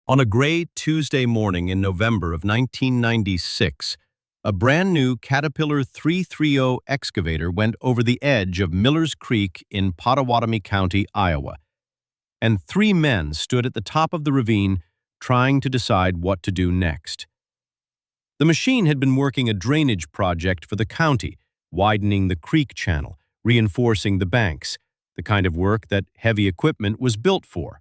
On a gray Tuesday morning in November of 1996, a brand new Caterpillar 330 excavator went over the edge of Miller's Creek in Pottawatomie County, Iowa, and three men stood at the top of the ravine trying to decide what to do next. The machine had been working a drainage project for the county, widening the creek channel, reinforcing the banks, the kind of work that heavy equipment was built for.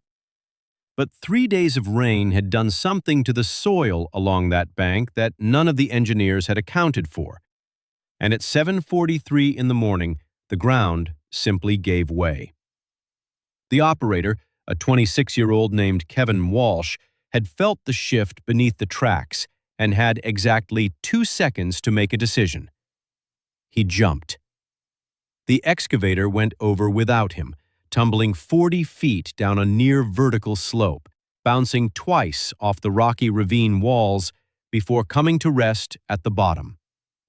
But 3 days of rain had done something to the soil along that bank that none of the engineers had accounted for. And at 7:43 in the morning, the ground simply gave way. The operator, a 26-year-old named Kevin Walsh, had felt the shift beneath the tracks and had exactly 2 seconds to make a decision. He jumped. The excavator went over without him, tumbling 40 feet down a near-vertical slope, bouncing twice off the rocky ravine walls before coming to rest at the bottom,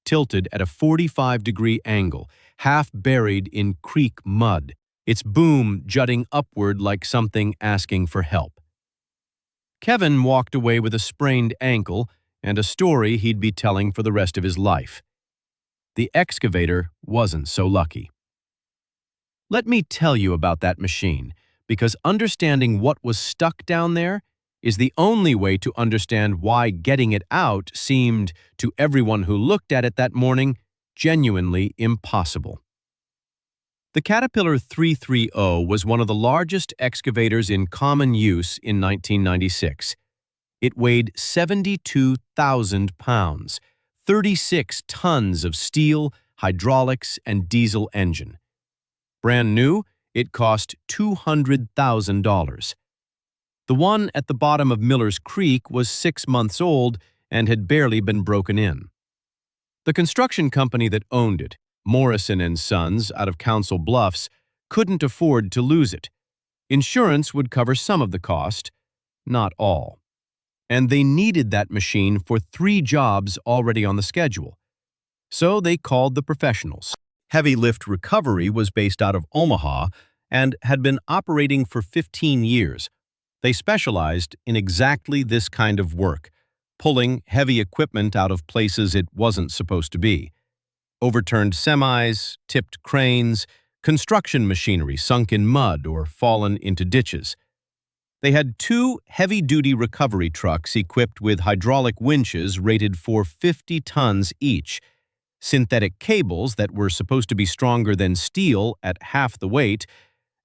tilted at a 45-degree angle, half buried in creek mud, its boom jutting upward like something asking for help. Kevin walked away with a sprained ankle and a story he'd be telling for the rest of his life. The excavator wasn't so lucky. Let me tell you about that machine, because understanding what was stuck down there is the only way to understand why getting it out seemed, to everyone who looked at it that morning, genuinely impossible. The Caterpillar 330 was one of the largest excavators in common use in 1996. It weighed 72,000 pounds, 36 tons of steel, hydraulics, and diesel engine. Brand new, it cost $200,000. The one at the bottom of Miller's Creek was 6 months old and had barely been broken in. The construction company that owned it, Morrison & Sons out of Council Bluffs, couldn't afford to lose it. Insurance would cover some of the cost, not all. And they needed that machine for 3 jobs already on the schedule. So they called the professionals. Heavy Lift Recovery was based out of Omaha and had been operating for 15 years. They specialized in exactly this kind of work, pulling heavy equipment out of places it wasn't supposed to be. Overturned semis, tipped cranes, construction machinery sunk in mud or fallen into ditches. They had 2 heavy-duty recovery trucks equipped with hydraulic winches rated for 50 tons each, synthetic cables that were supposed to be stronger than steel at half the weight,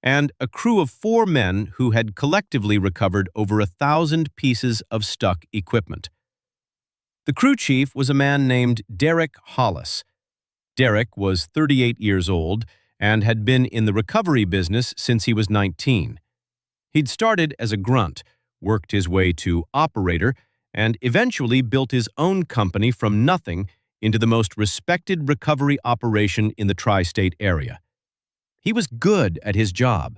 and a crew of 4 men who had collectively recovered over 1,000 pieces of stuck equipment. The crew chief was a man named Derek Hollis. Derek was 38 years old and had been in the recovery business since he was 19. He'd started as a grunt, worked his way to operator, and eventually built his own company from nothing into the most respected recovery operation in the tri-state area. He was good at his job,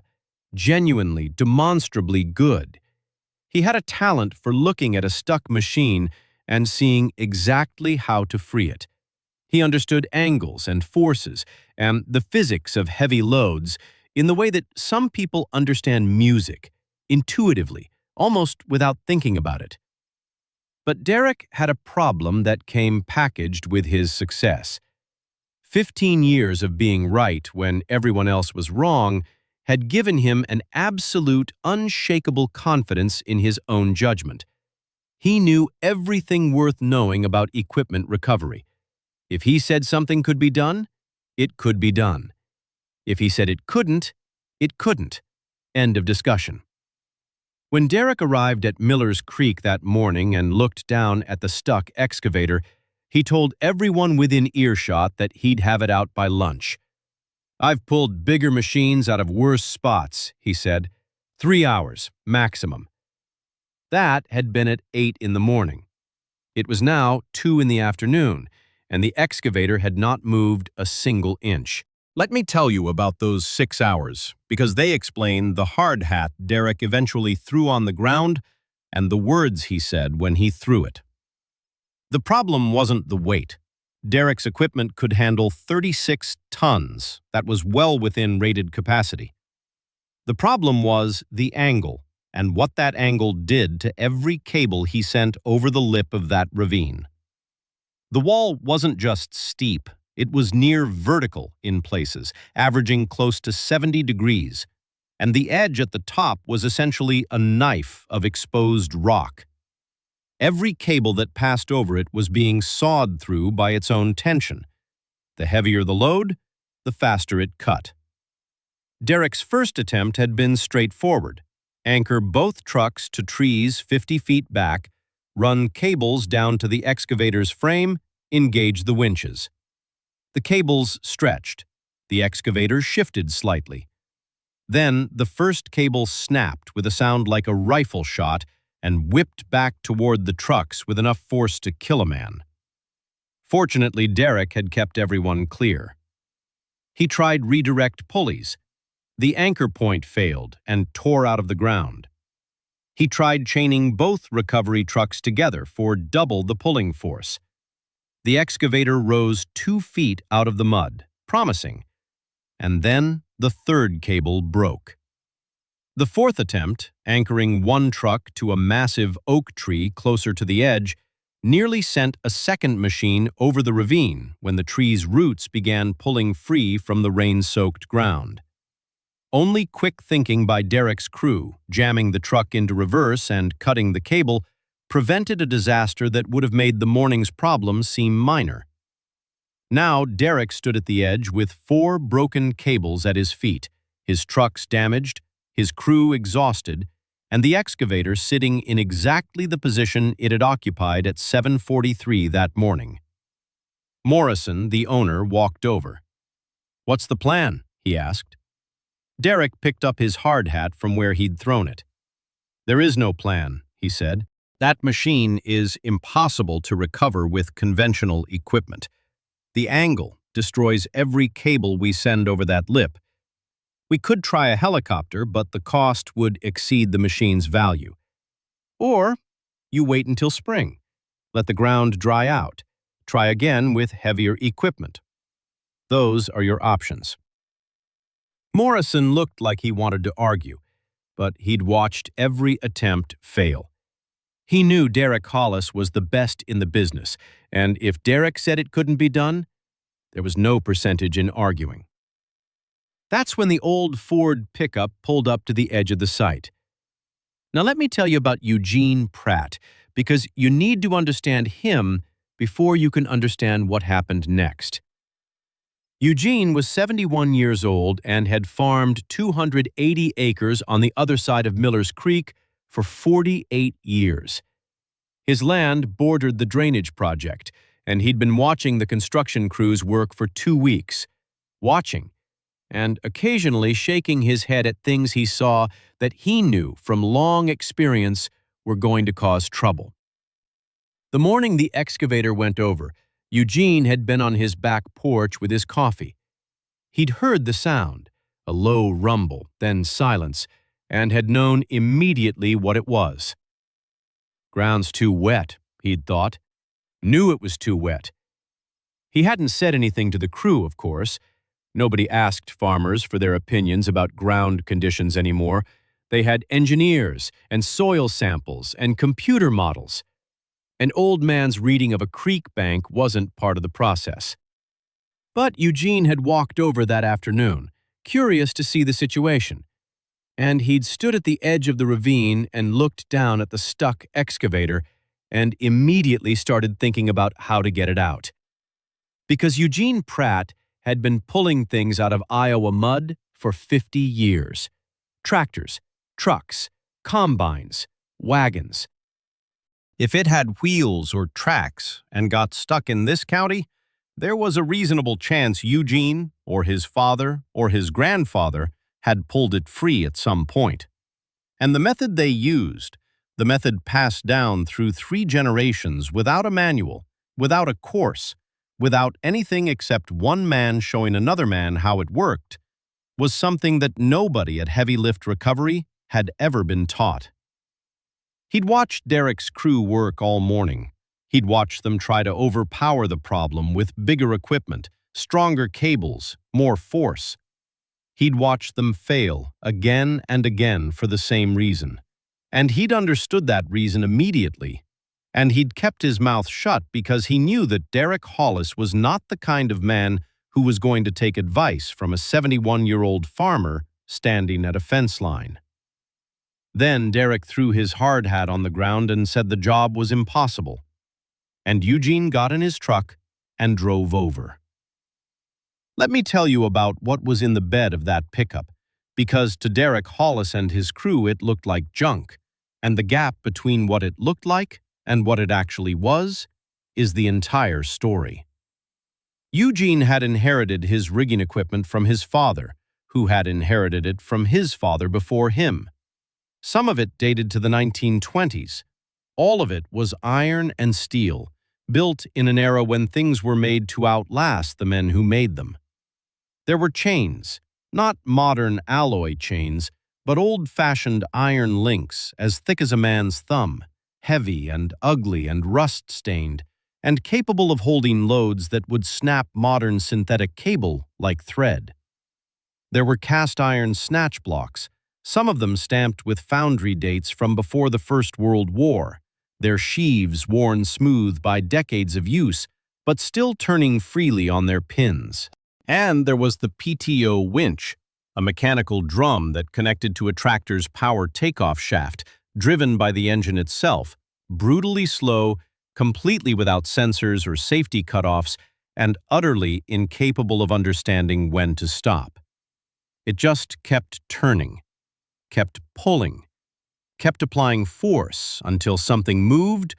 genuinely, demonstrably good. He had a talent for looking at a stuck machine and seeing exactly how to free it. He understood angles and forces and the physics of heavy loads in the way that some people understand music, intuitively, almost without thinking about it. But Derek had a problem that came packaged with his success. 15 years of being right when everyone else was wrong had given him an absolute, unshakable confidence in his own judgment. He knew everything worth knowing about equipment recovery. If he said something could be done, it could be done. If he said it couldn't, it couldn't. End of discussion. When Derek arrived at Miller's Creek that morning and looked down at the stuck excavator, he told everyone within earshot that he'd have it out by lunch. "I've pulled bigger machines out of worse spots," he said. 3 hours, maximum. That had been at 8 in the morning. It was now 2 in the afternoon, and the excavator had not moved a single inch. Let me tell you about those 6 hours, because they explain the hard hat Derek eventually threw on the ground and the words he said when he threw it. The problem wasn't the weight. Derek's equipment could handle 36 tons. That was well within rated capacity. The problem was the angle. and what that angle did to every cable he sent over the lip of that ravine. The wall wasn't just steep, it was near vertical in places, averaging close to 70 degrees, and the edge at the top was essentially a knife of exposed rock. Every cable that passed over it was being sawed through by its own tension. The heavier the load, the faster it cut. Derek's first attempt had been straightforward. Anchor both trucks to trees 50 feet back, run cables down to the excavator's frame, engage the winches. The cables stretched. The excavator shifted slightly. Then the first cable snapped with a sound like a rifle shot and whipped back toward the trucks with enough force to kill a man. Fortunately, Derek had kept everyone clear. He tried redirect pulleys. The anchor point failed and tore out of the ground. He tried chaining both recovery trucks together for double the pulling force. The excavator rose 2 feet out of the mud, promising, and then the third cable broke. The fourth attempt, anchoring one truck to a massive oak tree closer to the edge, nearly sent a second machine over the ravine when the tree's roots began pulling free from the rain-soaked ground. Only quick thinking by Derek's crew, jamming the truck into reverse and cutting the cable, prevented a disaster that would have made the morning's problem seem minor. Now Derek stood at the edge with 4 broken cables at his feet, his trucks damaged, his crew exhausted, and the excavator sitting in exactly the position it had occupied at 7:43 that morning. Morrison, the owner, walked over. "What's the plan?" he asked. Derek picked up his hard hat from where he'd thrown it. "There is no plan," he said. "That machine is impossible to recover with conventional equipment. The angle destroys every cable we send over that lip. We could try a helicopter, but the cost would exceed the machine's value. Or you wait until spring. Let the ground dry out. Try again with heavier equipment. Those are your options." Morrison looked like he wanted to argue, but he'd watched every attempt fail. He knew Derek Hollis was the best in the business, and if Derek said it couldn't be done, there was no percentage in arguing. That's when the old Ford pickup pulled up to the edge of the site. Now let me tell you about Eugene Pratt, because you need to understand him before you can understand what happened next. Eugene was 71 years old and had farmed 280 acres on the other side of Miller's Creek for 48 years. His land bordered the drainage project, and he'd been watching the construction crews work for 2 weeks. Watching, and occasionally shaking his head at things he saw that he knew from long experience were going to cause trouble. The morning the excavator went over, Eugene had been on his back porch with his coffee. He'd heard the sound, a low rumble, then silence, and had known immediately what it was. Ground's too wet, he'd thought. Knew it was too wet. He hadn't said anything to the crew, of course. Nobody asked farmers for their opinions about ground conditions anymore. They had engineers and soil samples and computer models. An old man's reading of a creek bank wasn't part of the process. But Eugene had walked over that afternoon, curious to see the situation, and he'd stood at the edge of the ravine and looked down at the stuck excavator and immediately started thinking about how to get it out. Because Eugene Pratt had been pulling things out of Iowa mud for 50 years. Tractors, trucks, combines, wagons. If it had wheels or tracks and got stuck in this county, there was a reasonable chance Eugene, or his father, or his grandfather, had pulled it free at some point. And the method they used, the method passed down through 3 generations without a manual, without a course, without anything except one man showing another man how it worked, was something that nobody at Heavy Lift Recovery had ever been taught. He'd watched Derek's crew work all morning. He'd watched them try to overpower the problem with bigger equipment, stronger cables, more force. He'd watched them fail again and again for the same reason. And he'd understood that reason immediately. And he'd kept his mouth shut because he knew that Derek Hollis was not the kind of man who was going to take advice from a 71-year-old farmer standing at a fence line. Then Derek threw his hard hat on the ground and said the job was impossible. And Eugene got in his truck and drove over. Let me tell you about what was in the bed of that pickup, because to Derek Hollis and his crew it looked like junk, and the gap between what it looked like and what it actually was is the entire story. Eugene had inherited his rigging equipment from his father, who had inherited it from his father before him. Some of it dated to the 1920s. All of it was iron and steel, built in an era when things were made to outlast the men who made them. There were chains, not modern alloy chains, but old-fashioned iron links as thick as a man's thumb, heavy and ugly and rust-stained, and capable of holding loads that would snap modern synthetic cable like thread. There were cast-iron snatch blocks, some of them stamped with foundry dates from before the First World War, their sheaves worn smooth by decades of use, but still turning freely on their pins. And there was the PTO winch, a mechanical drum that connected to a tractor's power takeoff shaft, driven by the engine itself, brutally slow, completely without sensors or safety cutoffs, and utterly incapable of understanding when to stop. It just kept turning, kept pulling, kept applying force until something moved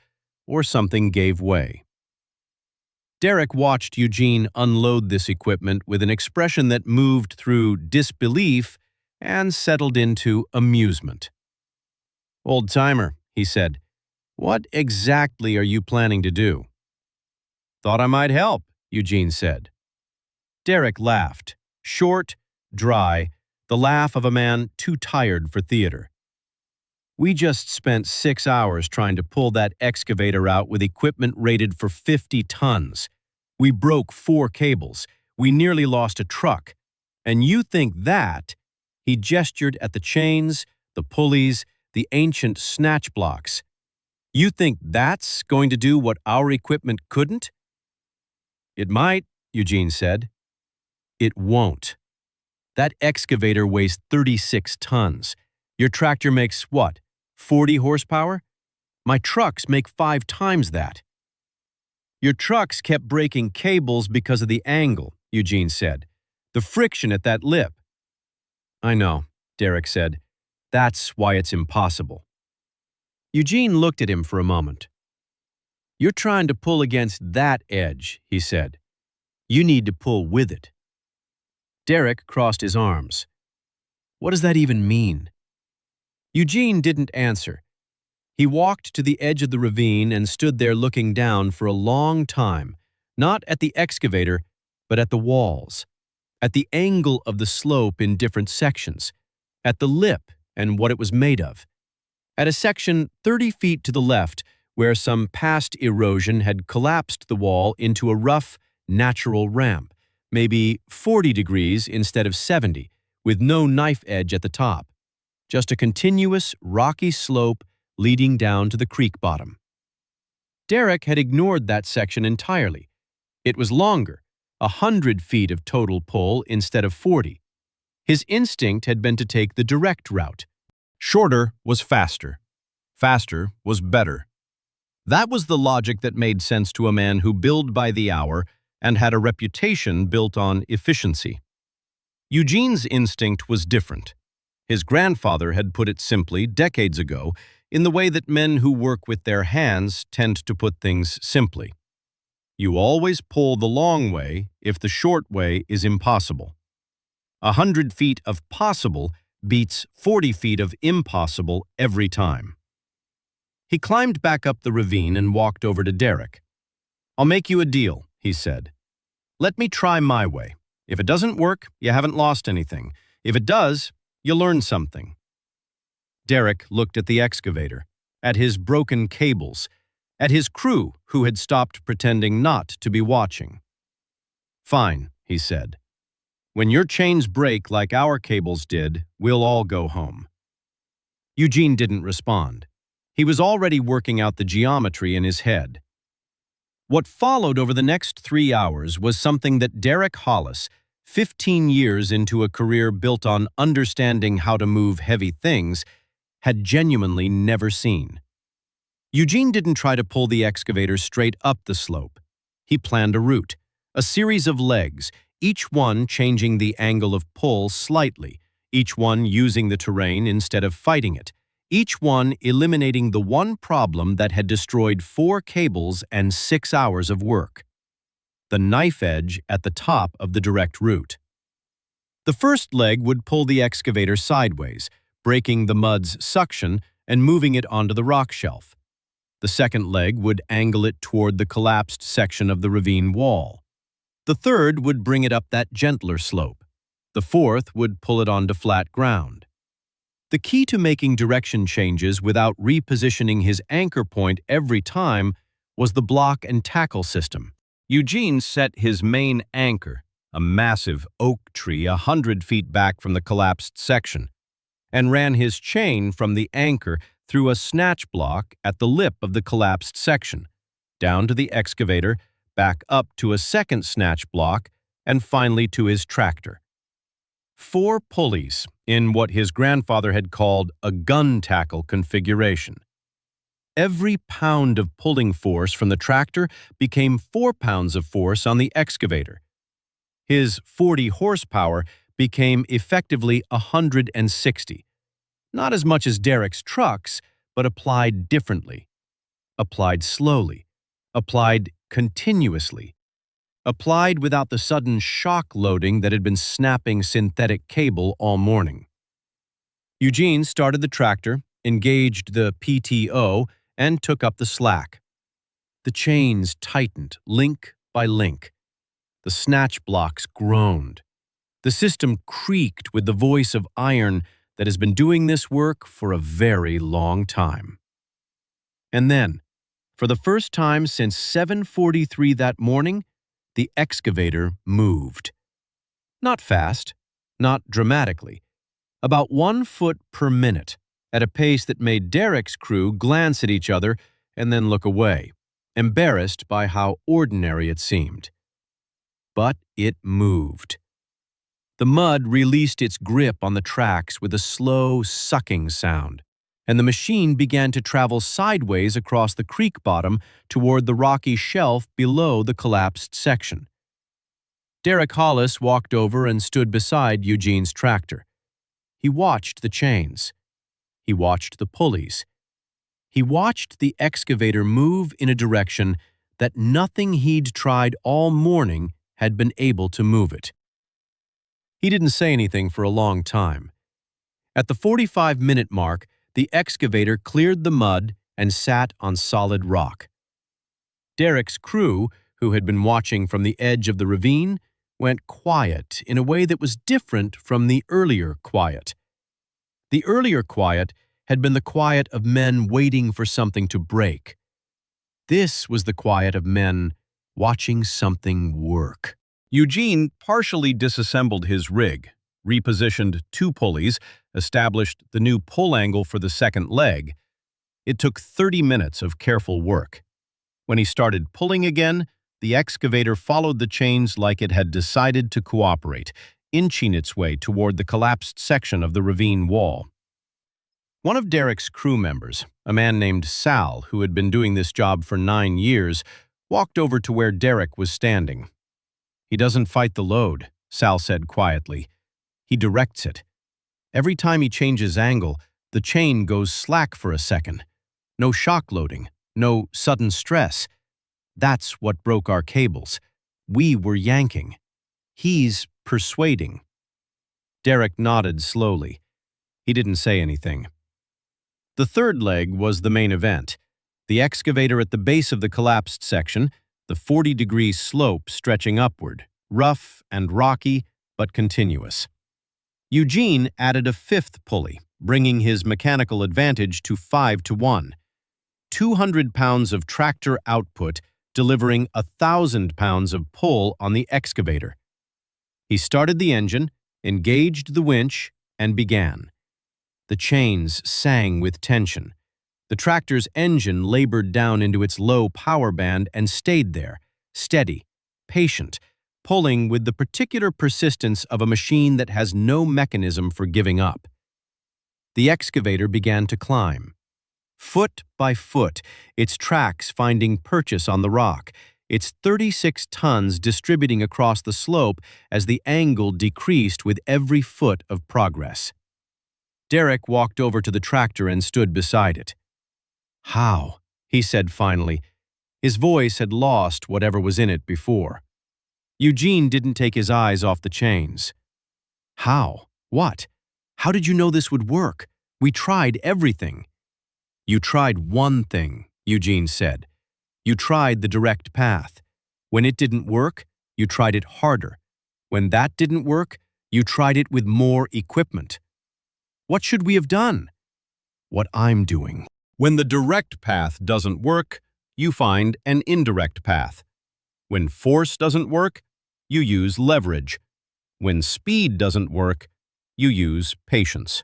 or something gave way. Derek watched Eugene unload this equipment with an expression that moved through disbelief and settled into amusement. "Old-timer," he said, "what exactly are you planning to do?" "Thought I might help," Eugene said. Derek laughed, short, dry, the laugh of a man too tired for theater. "We just spent 6 hours trying to pull that excavator out with equipment rated for 50 tons. We broke 4 cables. We nearly lost a truck. And you think that," he gestured at the chains, the pulleys, the ancient snatch blocks, "you think that's going to do what our equipment couldn't?" "It might," Eugene said. "It won't. That excavator weighs 36 tons. Your tractor makes what, 40 horsepower? My trucks make 5 times that." "Your trucks kept breaking cables because of the angle," Eugene said. "The friction at that lip." "I know," Derek said. "That's why it's impossible." Eugene looked at him for a moment. "You're trying to pull against that edge," he said. "You need to pull with it." Derek crossed his arms. "What does that even mean?" Eugene didn't answer. He walked to the edge of the ravine and stood there looking down for a long time, not at the excavator, but at the walls, at the angle of the slope in different sections, at the lip and what it was made of, at a section 30 feet to the left where some past erosion had collapsed the wall into a rough, natural ramp, maybe 40 degrees instead of 70, with no knife edge at the top, just a continuous, rocky slope leading down to the creek bottom. Derek had ignored that section entirely. It was longer, 100 feet of total pull instead of 40. His instinct had been to take the direct route. Shorter was faster. Faster was better. That was the logic that made sense to a man who billed by the hour and had a reputation built on efficiency. Eugene's instinct was different. His grandfather had put it simply decades ago in the way that men who work with their hands tend to put things simply. You always pull the long way if the short way is impossible. 100 feet of possible beats 40 feet of impossible every time. He climbed back up the ravine and walked over to Derek. "I'll make you a deal," he said. "Let me try my way. If it doesn't work, you haven't lost anything. If it does, you learn something." Derek looked at the excavator, at his broken cables, at his crew who had stopped pretending not to be watching. "Fine," he said. "When your chains break like our cables did, we'll all go home." Eugene didn't respond. He was already working out the geometry in his head. What followed over the next 3 hours was something that Derek Hollis, 15 years into a career built on understanding how to move heavy things, had genuinely never seen. Eugene didn't try to pull the excavator straight up the slope. He planned a route, a series of legs, each one changing the angle of pull slightly, each one using the terrain instead of fighting it, each one eliminating the one problem that had destroyed 4 cables and 6 hours of work: the knife edge at the top of the direct route. The first leg would pull the excavator sideways, breaking the mud's suction and moving it onto the rock shelf. The second leg would angle it toward the collapsed section of the ravine wall. The third would bring it up that gentler slope. The fourth would pull it onto flat ground. The key to making direction changes without repositioning his anchor point every time was the block and tackle system. Eugene set his main anchor, a massive oak tree 100 feet back from the collapsed section, and ran his chain from the anchor through a snatch block at the lip of the collapsed section, down to the excavator, back up to a second snatch block, and finally to his tractor. 4 pulleys in what his grandfather had called a gun tackle configuration. Every pound of pulling force from the tractor became 4 pounds of force on the excavator. His 40 horsepower became effectively 160. Not as much as Derek's trucks, but applied differently. Applied slowly. Applied continuously. Applied without the sudden shock loading that had been snapping synthetic cable all morning. Eugene started the tractor, engaged the PTO, and took up the slack. The chains tightened, link by link. The snatch blocks groaned. The system creaked with the voice of iron that has been doing this work for a very long time. And then, for the first time since 7:43 that morning, the excavator moved. Not fast, not dramatically, about 1 foot per minute, at a pace that made Derek's crew glance at each other and then look away, embarrassed by how ordinary it seemed. But it moved. The mud released its grip on the tracks with a slow, sucking sound, and the machine began to travel sideways across the creek bottom toward the rocky shelf below the collapsed section. Derek Hollis walked over and stood beside Eugene's tractor. He watched the chains. He watched the pulleys. He watched the excavator move in a direction that nothing he'd tried all morning had been able to move it. He didn't say anything for a long time. At the 45-minute mark, the excavator cleared the mud and sat on solid rock. Derek's crew, who had been watching from the edge of the ravine, went quiet in a way that was different from the earlier quiet. The earlier quiet had been the quiet of men waiting for something to break. This was the quiet of men watching something work. Eugene partially disassembled his rig, repositioned 2 pulleys, established the new pull angle for the second leg. It took 30 minutes of careful work. When he started pulling again, the excavator followed the chains like it had decided to cooperate, inching its way toward the collapsed section of the ravine wall. One of Derek's crew members, a man named Sal, who had been doing this job for 9 years, walked over to where Derek was standing. "He doesn't fight the load," Sal said quietly. "He directs it. Every time he changes angle, the chain goes slack for a second. No shock loading, no sudden stress. That's what broke our cables. We were yanking. He's persuading." Derek nodded slowly. He didn't say anything. The third leg was the main event. The excavator at the base of the collapsed section, the 40-degree slope stretching upward, rough and rocky, but continuous. Eugene added a 5th pulley, bringing his mechanical advantage to 5-1. 200 pounds of tractor output, delivering 1,000 pounds of pull on the excavator. He started the engine, engaged the winch, and began. The chains sang with tension. The tractor's engine labored down into its low power band and stayed there, steady, patient, pulling with the particular persistence of a machine that has no mechanism for giving up. The excavator began to climb. Foot by foot, its tracks finding purchase on the rock, its 36 tons distributing across the slope as the angle decreased with every foot of progress. Derek walked over to the tractor and stood beside it. "How?" he said finally. His voice had lost whatever was in it before. Eugene didn't take his eyes off the chains. "How? What? How did you know this would work? We tried everything." "You tried one thing," Eugene said. "You tried the direct path. When it didn't work, you tried it harder. When that didn't work, you tried it with more equipment. What should we have done?" "What I'm doing. When the direct path doesn't work, you find an indirect path. When force doesn't work, you use leverage. When speed doesn't work, you use patience."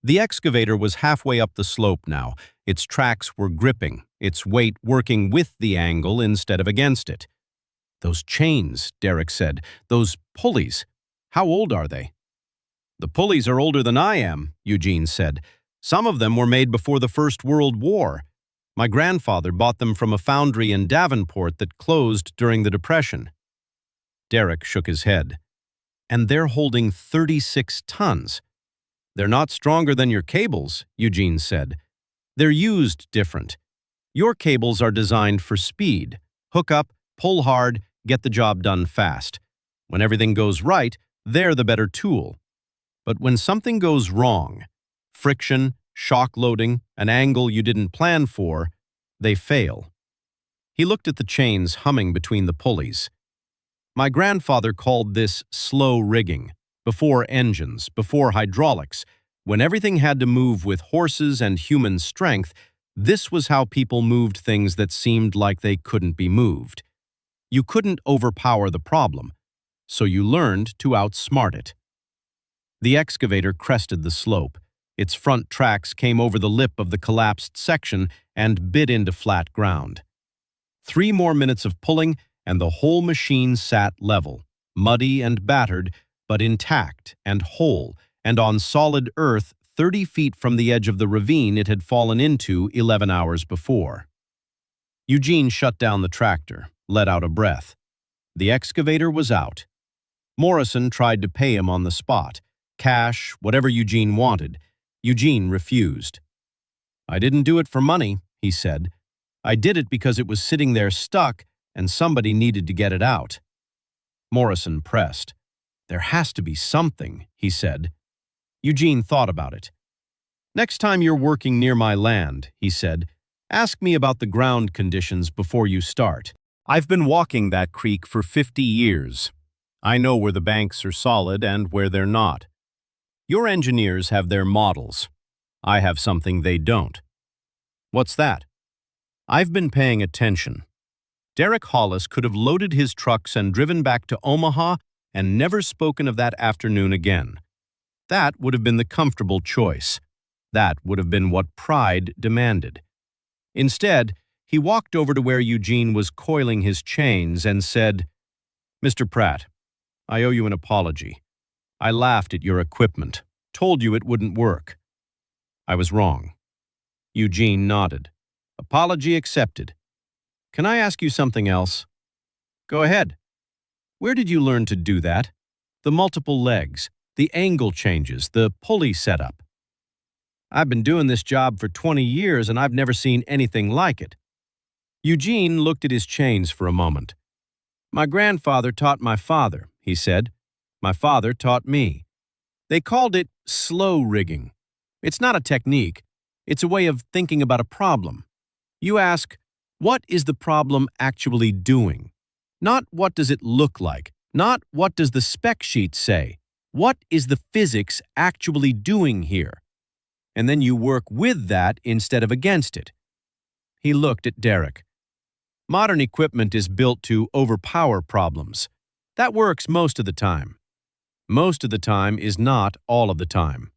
The excavator was halfway up the slope now. Its tracks were gripping, its weight working with the angle instead of against it. "Those chains," Derek said, "those pulleys, how old are they?" "The pulleys are older than I am," Eugene said. "Some of them were made before the First World War. My grandfather bought them from a foundry in Davenport that closed during the Depression." Derek shook his head. "And they're holding 36 tons. They're not stronger than your cables," Eugene said. "They're used different. Your cables are designed for speed. Hook up, pull hard, get the job done fast. When everything goes right, they're the better tool. But when something goes wrong, friction, shock loading, an angle you didn't plan for, they fail." He looked at the chains humming between the pulleys. "My grandfather called this slow rigging, before engines, before hydraulics. When everything had to move with horses and human strength, this was how people moved things that seemed like they couldn't be moved. You couldn't overpower the problem, so you learned to outsmart it." The excavator crested the slope. Its front tracks came over the lip of the collapsed section and bit into flat ground. 3 more minutes of pulling, and the whole machine sat level, muddy and battered, but intact and whole, and on solid earth 30 feet from the edge of the ravine it had fallen into 11 hours before. Eugene shut down the tractor, let out a breath. The excavator was out. Morrison tried to pay him on the spot. Cash, whatever Eugene wanted. Eugene refused. "I didn't do it for money," he said. "I did it because it was sitting there stuck and somebody needed to get it out." Morrison pressed. "There has to be something," he said. Eugene thought about it. "Next time you're working near my land," he said, "ask me about the ground conditions before you start. I've been walking that creek for 50 years. I know where the banks are solid and where they're not. Your engineers have their models. I have something they don't." "What's that?" "I've been paying attention. Derek Hollis could have loaded his trucks and driven back to Omaha and never spoken of that afternoon again. That would have been the comfortable choice. That would have been what pride demanded. Instead, he walked over to where Eugene was coiling his chains and said, "Mr. Pratt, I owe you an apology. I laughed at your equipment, told you it wouldn't work. I was wrong." Eugene nodded. "Apology accepted. Can I ask you something else?" "Go ahead." "Where did you learn to do that? The multiple legs, the angle changes, the pulley setup." "I've been doing this job for 20 years and I've never seen anything like it." Eugene looked at his chains for a moment. "My grandfather taught my father," he said. "My father taught me. They called it slow rigging. It's not a technique. It's a way of thinking about a problem. You ask, what is the problem actually doing? Not what does it look like, not what does the spec sheet say. What is the physics actually doing here? And then you work with that instead of against it." He looked at Derek. "Modern equipment is built to overpower problems. That works most of the time. Most of the time is not all of the time."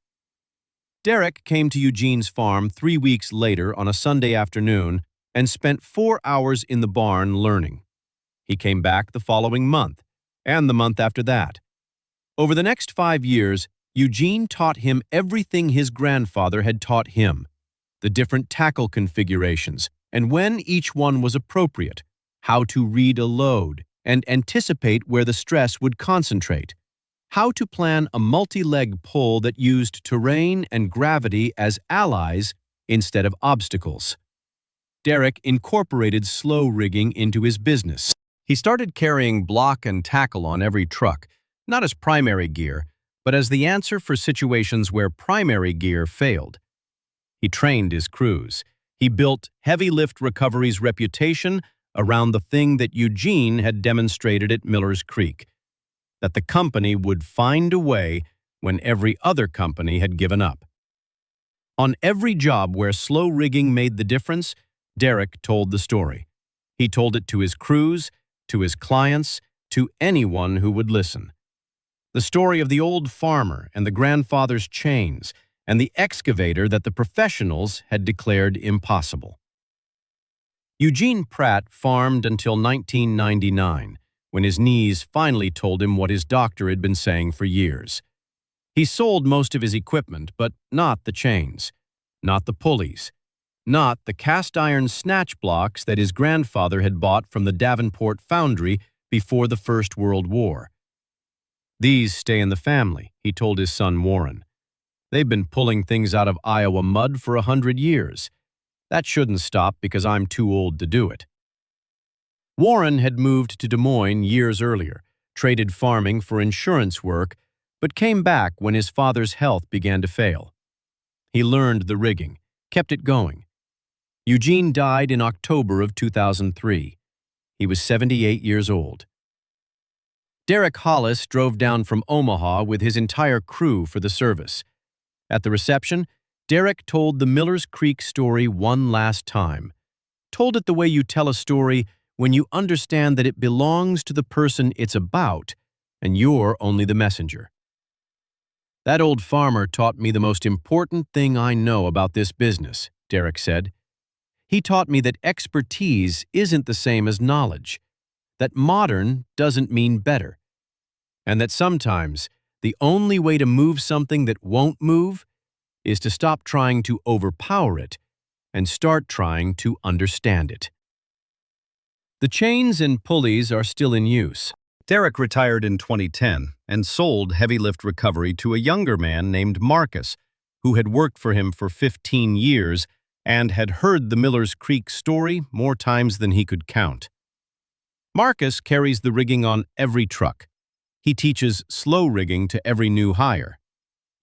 Derek came to Eugene's farm 3 weeks later on a Sunday afternoon and spent 4 hours in the barn learning. He came back the following month, and the month after that. Over the next 5 years, Eugene taught him everything his grandfather had taught him, the different tackle configurations, and when each one was appropriate, how to read a load and anticipate where the stress would concentrate, how to plan a multi-leg pull that used terrain and gravity as allies instead of obstacles. Derek incorporated slow rigging into his business. He started carrying block and tackle on every truck, not as primary gear, but as the answer for situations where primary gear failed. He trained his crews. He built Heavy Lift Recovery's reputation around the thing that Eugene had demonstrated at Miller's Creek, that the company would find a way when every other company had given up. On every job where slow rigging made the difference, Derek told the story. He told it to his crews, to his clients, to anyone who would listen. The story of the old farmer and the grandfather's chains and the excavator that the professionals had declared impossible. Eugene Pratt farmed until 1999, when his knees finally told him what his doctor had been saying for years. He sold most of his equipment, but not the chains, not the pulleys, not the cast-iron snatch blocks that his grandfather had bought from the Davenport foundry before the First World War. "These stay in the family," he told his son Warren. "They've been pulling things out of Iowa mud for 100 years. That shouldn't stop because I'm too old to do it." Warren had moved to Des Moines years earlier, traded farming for insurance work, but came back when his father's health began to fail. He learned the rigging, kept it going. Eugene died in October of 2003. He was 78 years old. Derek Hollis drove down from Omaha with his entire crew for the service. At the reception, Derek told the Miller's Creek story one last time. Told it the way you tell a story when you understand that it belongs to the person it's about, and you're only the messenger. "That old farmer taught me the most important thing I know about this business," Derek said. "He taught me that expertise isn't the same as knowledge, that modern doesn't mean better, and that sometimes the only way to move something that won't move is to stop trying to overpower it and start trying to understand it." The chains and pulleys are still in use. Derek retired in 2010 and sold Heavy Lift Recovery to a younger man named Marcus, who had worked for him for 15 years and had heard the Miller's Creek story more times than he could count. Marcus carries the rigging on every truck. He teaches slow rigging to every new hire.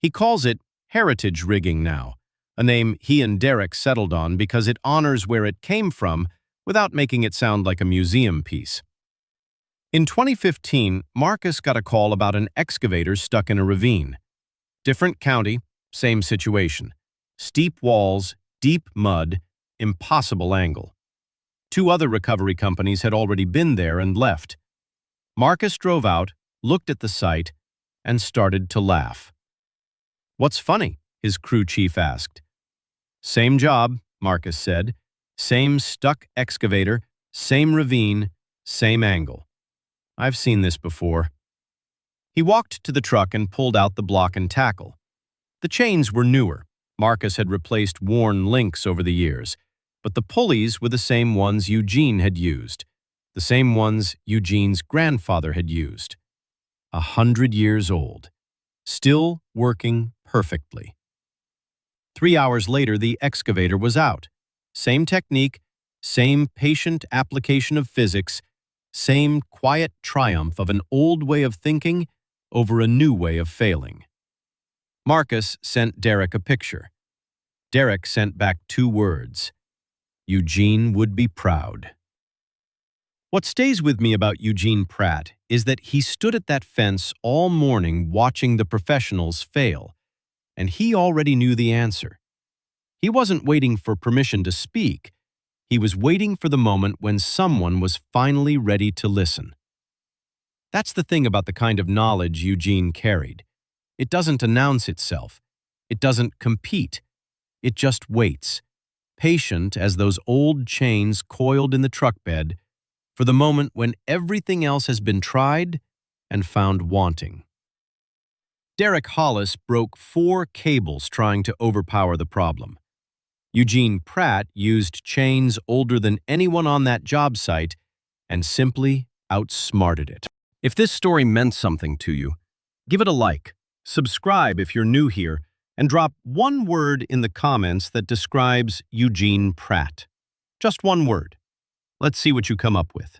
He calls it heritage rigging now, a name he and Derek settled on because it honors where it came from without making it sound like a museum piece. In 2015, Marcus got a call about an excavator stuck in a ravine. Different county, same situation. Steep walls, deep mud, impossible angle. 2 other recovery companies had already been there and left. Marcus drove out, looked at the site, and started to laugh. "What's funny?" his crew chief asked. "Same job," Marcus said. "Same stuck excavator, same ravine, same angle. I've seen this before." He walked to the truck and pulled out the block and tackle. The chains were newer. Marcus had replaced worn links over the years, but the pulleys were the same ones Eugene had used, the same ones Eugene's grandfather had used. 100 years old, still working perfectly. 3 hours later, the excavator was out. Same technique, same patient application of physics, same quiet triumph of an old way of thinking over a new way of failing. Marcus sent Derek a picture. Derek sent back 2 words. Eugene would be proud. What stays with me about Eugene Pratt is that he stood at that fence all morning watching the professionals fail, and he already knew the answer. He wasn't waiting for permission to speak. He was waiting for the moment when someone was finally ready to listen. That's the thing about the kind of knowledge Eugene carried. It doesn't announce itself. It doesn't compete. It just waits, patient as those old chains coiled in the truck bed for the moment when everything else has been tried and found wanting. Derek Hollis broke 4 cables trying to overpower the problem. Eugene Pratt used chains older than anyone on that job site and simply outsmarted it. If this story meant something to you, give it a like, subscribe if you're new here, and drop one word in the comments that describes Eugene Pratt. Just one word. Let's see what you come up with.